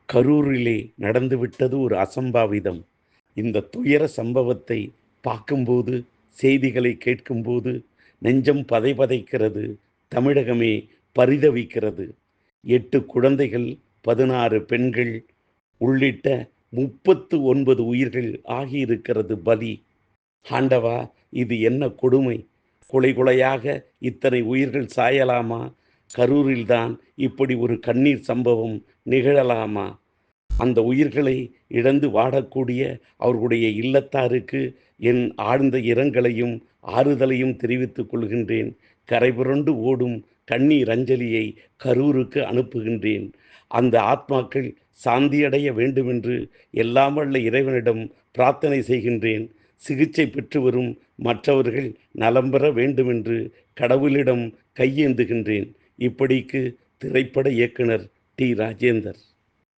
கரூரிலே நடந்துவிட்டது ஒரு அசம்பாவிதம். இந்த துயர சம்பவத்தை பார்க்கும்போது, செய்திகளை கேட்கும்போது நெஞ்சம் பதைபதைக்கிறது. தமிழகமே பரிதவிக்கிறது. 8 குழந்தைகள், 16 பெண்கள் உள்ளிட்ட 39 உயிர்கள் ஆகியிருக்கிறது பலி. ஆண்டவா! இது என்ன கொடுமை! கொலை கொலையாக இத்தனை உயிர்கள் சாயலாமா? கரூரில்தான் இப்படி ஒரு கண்ணீர் சம்பவம் நிகழலாமா? அந்த உயிர்களை இழந்து வாடக்கூடிய அவர்களுடைய இல்லத்தாருக்கு என் ஆழ்ந்த இரங்கலையும் ஆறுதலையும் தெரிவித்துக் கொள்கின்றேன். கரைபுரண்டு ஓடும் கண்ணீர் அஞ்சலியை கரூருக்கு அனுப்புகின்றேன். அந்த ஆத்மாக்கள் சாந்தியடைய வேண்டுமென்று எல்லாம் வல்ல இறைவனிடம் பிரார்த்தனை செய்கின்றேன். சிகிச்சை பெற்று வரும் மற்றவர்கள் நலம் பெற வேண்டுமென்று கடவுளிடம் கையேந்துகின்றேன். இப்படிக்கு திரைப்பட இயக்குனர் டி. ராஜேந்தர்.